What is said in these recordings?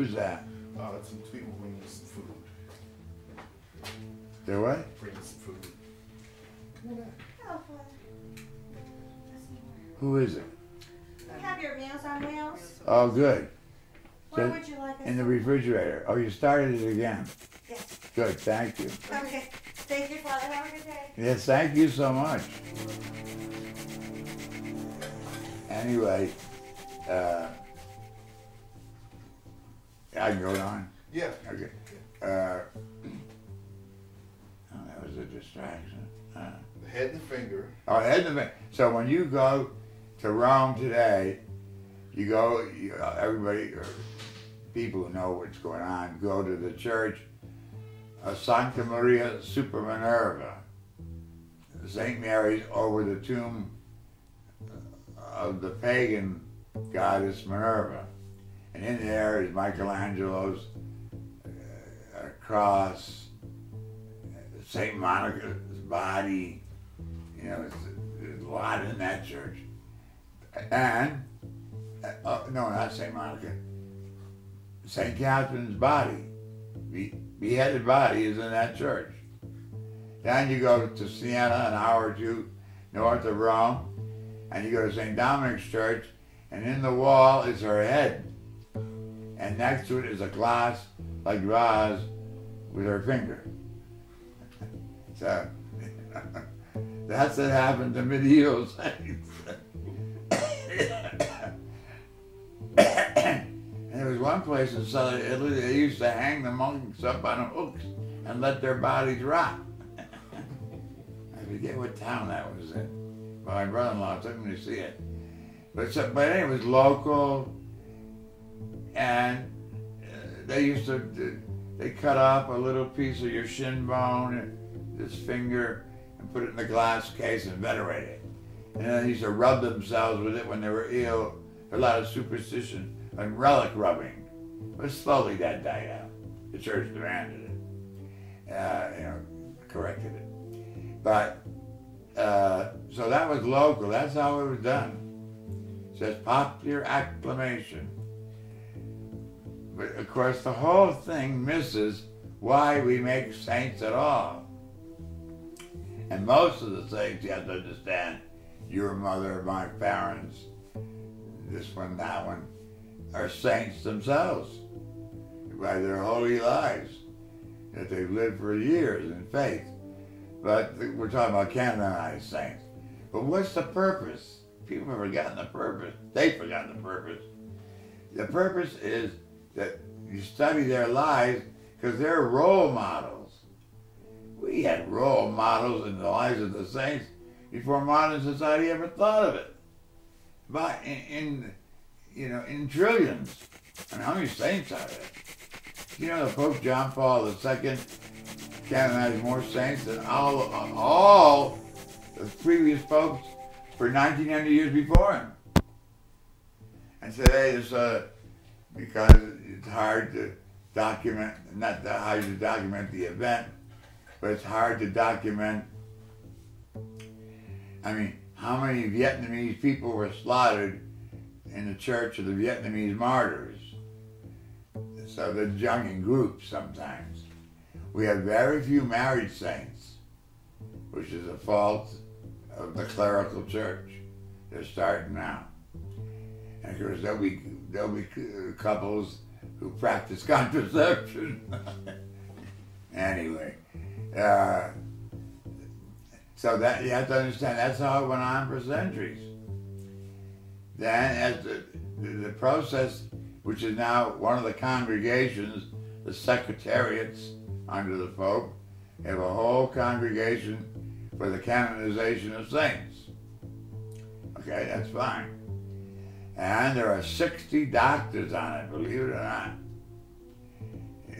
Who's that? That's some people bringing some food. The what? Bringing some food. Who is it? We have your Meals on Wheels. Oh, good. Where would you like us In the to- refrigerator. Oh, you started it again. Yes. Good, thank you. Okay. Thank you, Father. Have a good day. Yes, thank you so much. Anyway, I can go on? Yeah. Okay. Oh, that was a distraction. The head and the finger. Oh, head and the So when you go to Rome today, you go, everybody, or people who know what's going on, go to the church of Santa Maria Super Minerva. St. Mary's over the tomb of the pagan goddess Minerva. And in there is Michelangelo's cross, St. Monica's body. You know, there's a lot in that church. And, no, not St. Monica, St. Catherine's body, beheaded body is in that church. Then you go to Siena, an hour or two north of Rome, and you go to St. Dominic's church, and in the wall is her head. And next to it is a glass, like vase, with her finger. So, that's what happened to medieval saints. And there was one place in southern Italy, they used to hang the monks up on hooks and let their bodies rot. I forget what town that was in. My brother-in-law took me to see it. But anyway, it was local, and they used to, they cut off a little piece of your shin bone, and this finger, and put it in the glass case and venerate it. And then they used to rub themselves with it when they were ill. A lot of superstition and relic rubbing. But slowly that died out. The church demanded it. Corrected it. But, so that was local. That's how it was done. It says popular acclamation. But of course the whole thing misses why we make saints at all. And most of the saints, you have to understand, your mother, my parents, this one, that one, are saints themselves by their holy lives that they've lived for years in faith. But we're talking about canonized saints. But what's the purpose? People have forgotten the purpose. They've forgotten the purpose. The purpose is that you study their lives because they're role models. We had role models in the lives of the saints before modern society ever thought of it. But in trillions. And how many saints are there? You know, the Pope John Paul II canonized more saints than all the previous popes for 1900 years before him. And today, because it's hard to document, not that hard to document the event, but it's hard to document, I mean, how many Vietnamese people were slaughtered in the church of the Vietnamese martyrs. So they're young in groups sometimes. We have very few married saints, which is a fault of the clerical church. They're starting now. And of course there'll be couples who practice contraception. Anyway, so that you have to understand that's how it went on for centuries. Then as the process, which is now one of the congregations, the secretariats under the Pope, have a whole congregation for the canonization of saints. Okay, that's fine. And there are 60 doctors on it, believe it or not,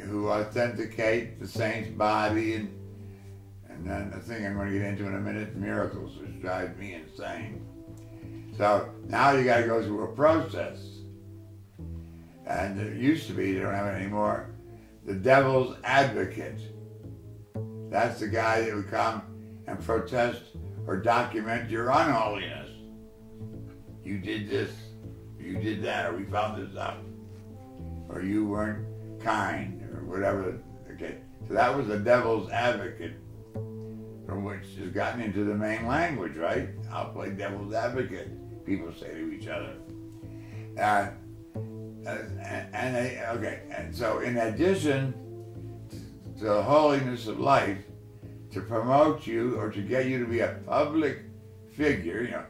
who authenticate the saint's body, and then the thing I'm going to get into in a minute, miracles, which drives me insane. So now you got to go through a process. And there used to be, they don't have it anymore, the devil's advocate. That's the guy that would come and protest or document your unholiness. You did this, you did that, or we found this out. or you weren't kind, or whatever. Okay, so that was the devil's advocate, from which has gotten into the main language, right? I'll play devil's advocate, people say to each other. And so in addition to the holiness of life, to promote you or to get you to be a public figure, you know,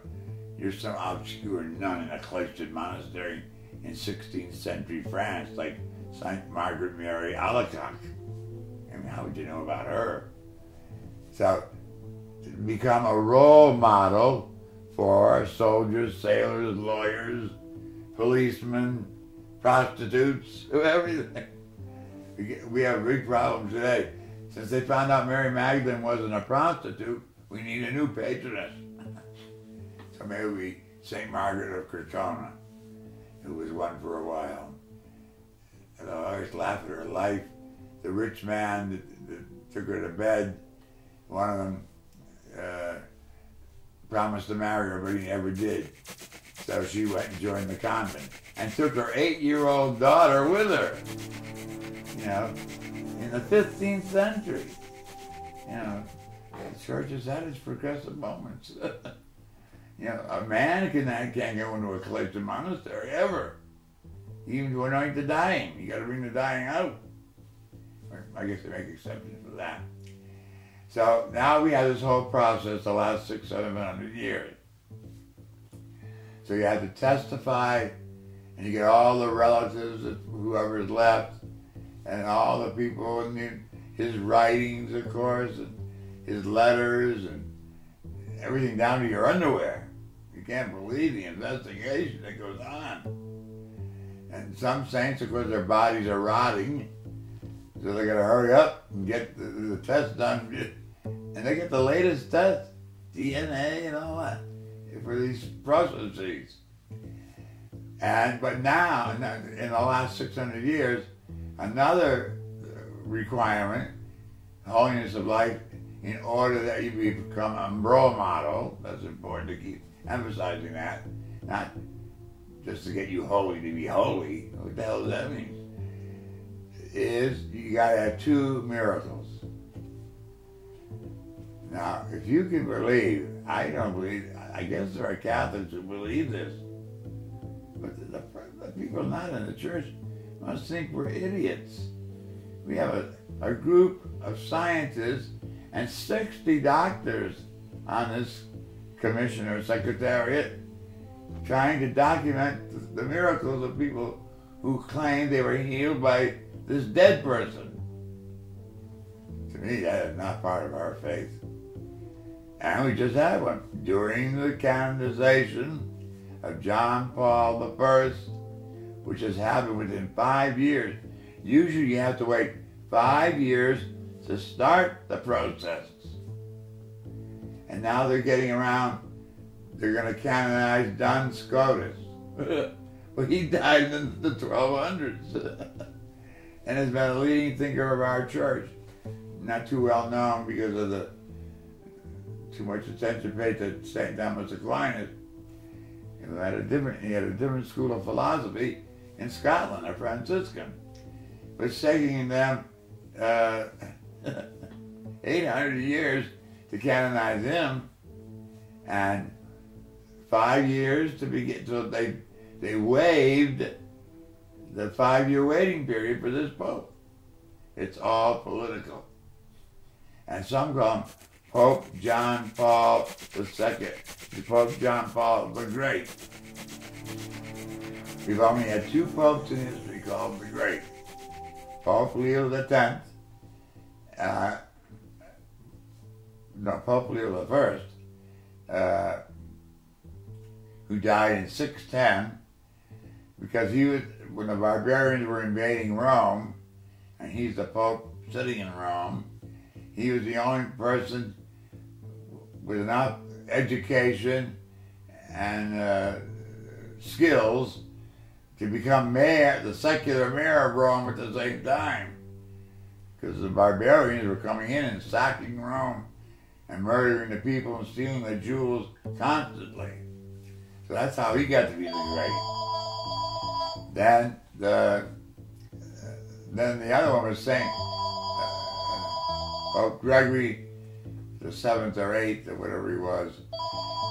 you're some obscure nun in a cloistered monastery in 16th century France, like Saint Margaret Mary Alacoque. I mean, how would you know about her? So, to become a role model for soldiers, sailors, lawyers, policemen, prostitutes, everything. We have a big problem today. Since they found out Mary Magdalene wasn't a prostitute, we need a new patroness. So maybe we St. Margaret of Crotona, who was one for a while. And I always laugh at her life. The rich man that took her to bed, one of them promised to marry her, but he never did. So she went and joined the convent and took her 8-year-old daughter with her. You know, in the 15th century. You know, the church has had its progressive moments. You know, a man can't go into a cloistered monastery ever. Even to anoint the dying. You got to bring the dying out. I guess they make exceptions for that. So now we have this whole process the last 600-700 years. So you have to testify, and you get all the relatives, of whoever is left, and all the people, and his writings, of course, and his letters, and everything down to your underwear. You can't believe the investigation that goes on. And some saints, of course, their bodies are rotting, so they got to hurry up and get the test done. And they get the latest test, DNA and all that, for these processes. But now, in the last 600 years, another requirement, holiness of life, in order that you become a role model, that's important to keep emphasizing that, not just to get you holy to be holy, what the hell does that mean? Is you gotta have 2 miracles. Now, if you can believe, I don't believe, I guess there are Catholics who believe this, but the people not in the church must think we're idiots. We have a group of scientists and 60 doctors on this commission or secretariat trying to document the miracles of people who claim they were healed by this dead person. To me, that is not part of our faith. And we just had one during the canonization of John Paul I, which has happened within 5 years. Usually you have to wait 5 years to start the process. And now they're getting around, they're going to canonize Duns Scotus. Well, he died in the 1200s and has been a leading thinker of our church. Not too well known because of the too much attention paid to St. Thomas Aquinas. He had a different school of philosophy in Scotland, a Franciscan. But it's taking them 800 years to canonize him, and 5 years to begin. So they waived the 5-year waiting period for this pope. It's all political, and some call him Pope John Paul II, Pope John Paul the Great. We've only had 2 popes in history called the Great. Pope Leo X, Pope Leo I, who died in 610, because he was, when the barbarians were invading Rome, and he's the Pope sitting in Rome, he was the only person with enough education and skills to become mayor, the secular mayor of Rome at the same time. Because the barbarians were coming in and sacking Rome and murdering the people and stealing the jewels constantly. So that's how he got to be the Great. Then then the other one was Saint Pope Gregory the 7th or 8th or whatever he was,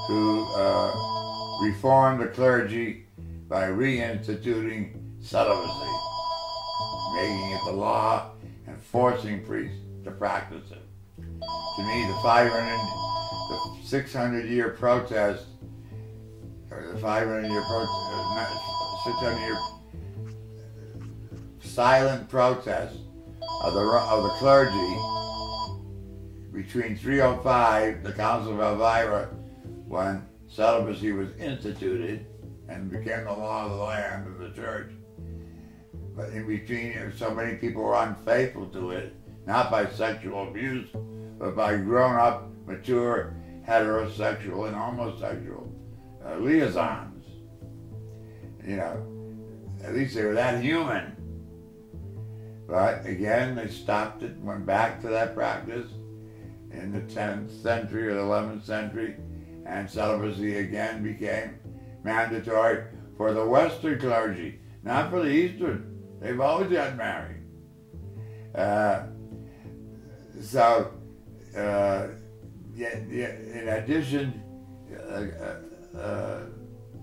who reformed the clergy by reinstituting celibacy, making it the law and forcing priests to practice it. To me, the 600-year protest, or the 600-year silent protest of the clergy between 305, the Council of Elvira, when celibacy was instituted and became the law of the land of the church. But in between, so many people were unfaithful to it, not by sexual abuse, but by grown-up, mature, heterosexual and homosexual liaisons. You know, at least they were that human. But again, they stopped it, went back to that practice in the 10th century or the 11th century, and celibacy again became mandatory for the Western clergy, not for the Eastern. They've always got married. In addition,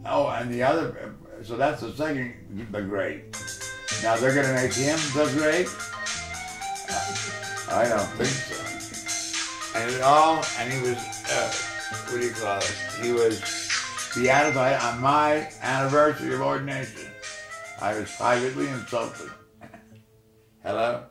and the other, so that's the second, the great. Now they're going to make him the great? I don't think so. And he was, what do you call it? He was beatified on my anniversary of ordination. I was privately insulted. Hello?